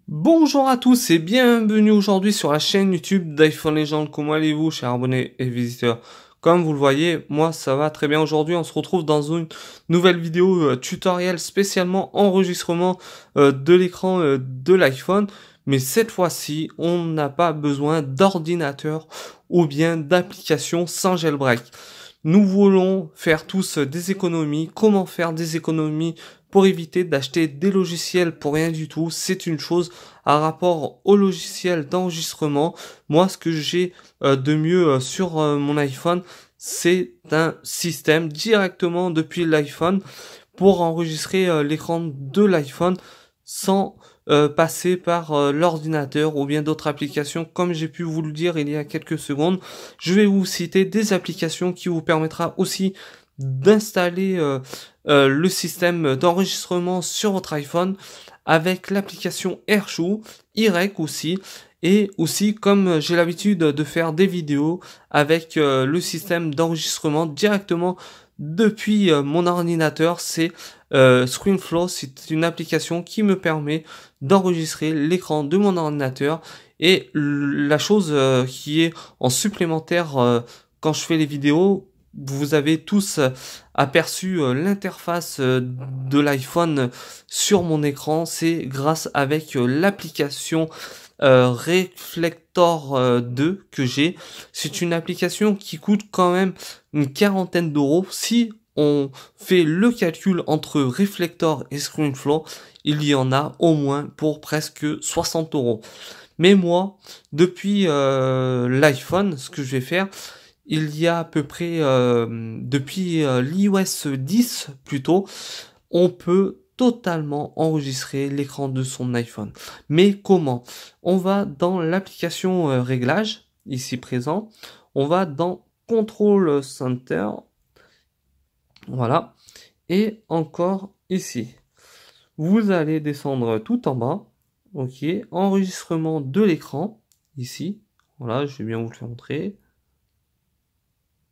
Bonjour à tous et bienvenue aujourd'hui sur la chaîne YouTube d'iPhone Legend. Comment allez-vous, chers abonnés et visiteurs? Comme vous le voyez, moi ça va très bien. Aujourd'hui, on se retrouve dans une nouvelle vidéo tutoriel spécialement enregistrement de l'écran de l'iPhone. Mais cette fois-ci, on n'a pas besoin d'ordinateur ou bien d'application sans jailbreak. Nous voulons faire tous des économies. Comment faire des économies pour éviter d'acheter des logiciels pour rien du tout? C'est une chose. À rapport au logiciel d'enregistrement, moi ce que j'ai de mieux sur mon iPhone, c'est un système directement depuis l'iPhone pour enregistrer l'écran de l'iPhone sans passer par l'ordinateur ou bien d'autres applications. Comme j'ai pu vous le dire il y a quelques secondes, je vais vous citer des applications qui vous permettra aussi d'installer le système d'enregistrement sur votre iPhone avec l'application AirShow, iRec aussi, et aussi comme j'ai l'habitude de faire des vidéos avec le système d'enregistrement directement depuis mon ordinateur, c'est ScreenFlow. C'est une application qui me permet d'enregistrer l'écran de mon ordinateur. Et la chose qui est en supplémentaire quand je fais les vidéos, vous avez tous aperçu l'interface de l'iPhone sur mon écran. C'est grâce avec l'application Reflector 2 que j'ai. C'est une application qui coûte quand même une quarantaine d'euros. Si on fait le calcul entre Reflector et ScreenFlow, il y en a au moins pour presque 60 euros. Mais moi, depuis l'iPhone, ce que je vais faire, il y a à peu près, depuis l'iOS 10 plutôt, on peut totalement enregistrer l'écran de son iPhone. Mais comment? On va dans l'application réglage, ici présent. On va dans Control Center. Voilà. Et encore ici. Vous allez descendre tout en bas. Ok. Enregistrement de l'écran. Ici. Voilà, je vais bien vous le faire montrer.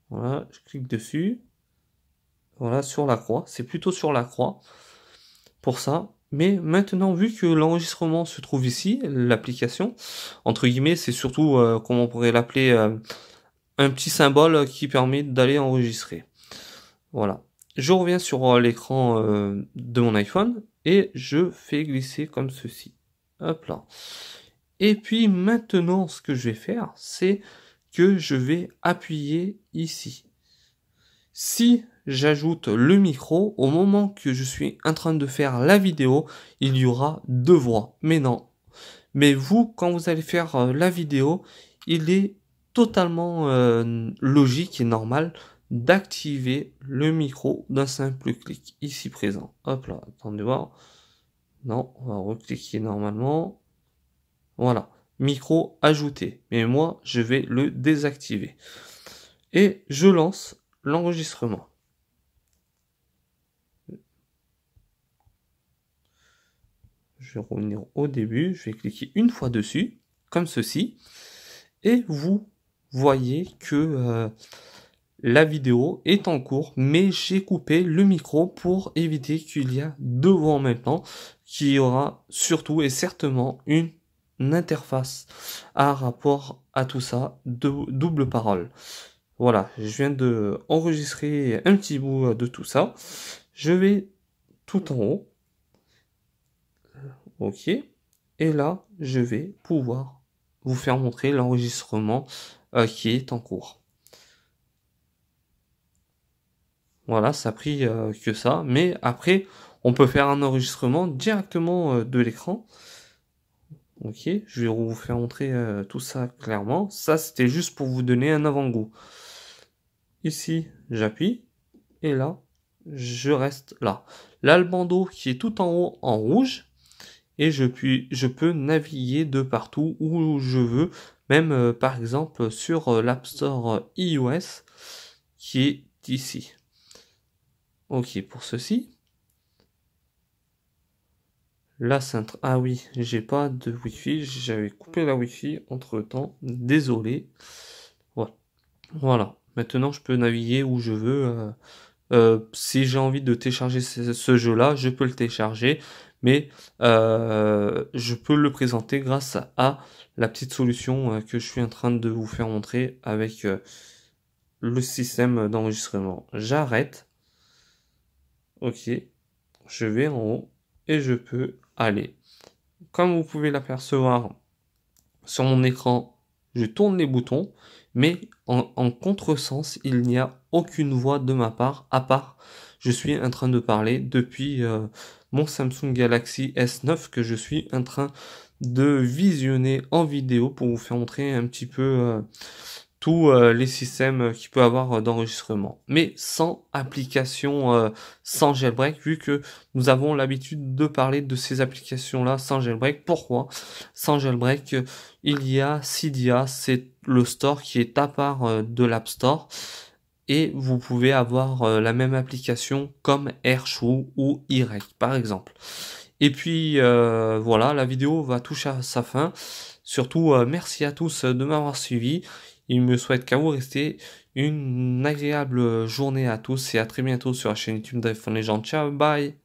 Voilà, je clique dessus. Voilà, sur la croix. C'est plutôt sur la croix. Pour ça. Mais maintenant, vu que l'enregistrement se trouve ici, l'application, entre guillemets, c'est surtout, comment on pourrait l'appeler, un petit symbole qui permet d'aller enregistrer. Voilà. Je reviens sur l'écran de mon iPhone et je fais glisser comme ceci. Hop là. Et puis maintenant, ce que je vais faire, c'est que je vais appuyer ici. Si j'ajoute le micro, au moment que je suis en train de faire la vidéo, il y aura deux voix. Mais non. Mais vous, quand vous allez faire la vidéo, il est totalement logique et normal d'activer le micro d'un simple clic ici présent. Hop là, attendez voir. Non, on va recliquer normalement. Voilà, micro ajouté. Mais moi, je vais le désactiver. Et je lance l'enregistrement. Je vais revenir au début, je vais cliquer une fois dessus, comme ceci. Et vous voyez que la vidéo est en cours, mais j'ai coupé le micro pour éviter qu'il y a deux voix en même temps, qui aura surtout et certainement une interface à rapport à tout ça, de double parole. Voilà, je viens de enregistrer un petit bout de tout ça. Je vais tout en haut. Ok. Et là, je vais pouvoir vous faire montrer l'enregistrement qui est en cours. Voilà, ça a pris que ça. Mais après, on peut faire un enregistrement directement de l'écran. Ok, je vais vous faire montrer tout ça clairement. Ça, c'était juste pour vous donner un avant-goût. Ici, j'appuie. Et là, je reste là. Là, le bandeau qui est tout en haut en rouge. Et je peux naviguer de partout où je veux. Même par exemple sur l'App Store iOS qui est ici. Ok, pour ceci. Là, ah oui, j'ai pas de Wi-Fi. J'avais coupé la Wi-Fi entre temps. Désolé. Voilà. Voilà. Maintenant, je peux naviguer où je veux. Si j'ai envie de télécharger ce jeu-là, je peux le télécharger. mais je peux le présenter grâce à la petite solution que je suis en train de vous faire montrer avec le système d'enregistrement. J'arrête. Ok. Je vais en haut et je peux aller. Comme vous pouvez l'apercevoir sur mon écran, je tourne les boutons, mais en contresens, il n'y a aucune voix de ma part, à part je suis en train de parler depuis mon Samsung Galaxy S9 que je suis en train de visionner en vidéo pour vous faire montrer un petit peu tous les systèmes qu'il peut avoir d'enregistrement, mais sans application, sans jailbreak, vu que nous avons l'habitude de parler de ces applications-là sans jailbreak. Pourquoi? Sans jailbreak, il y a Cydia, c'est le store qui est à part de l'App Store, et vous pouvez avoir la même application comme AirShow ou iRec, par exemple. Et puis voilà, la vidéo va toucher à sa fin. Surtout, merci à tous de m'avoir suivi. Il me souhaite qu'à vous rester une agréable journée à tous et à très bientôt sur la chaîne YouTube d'iPhone Legend. Ciao, bye!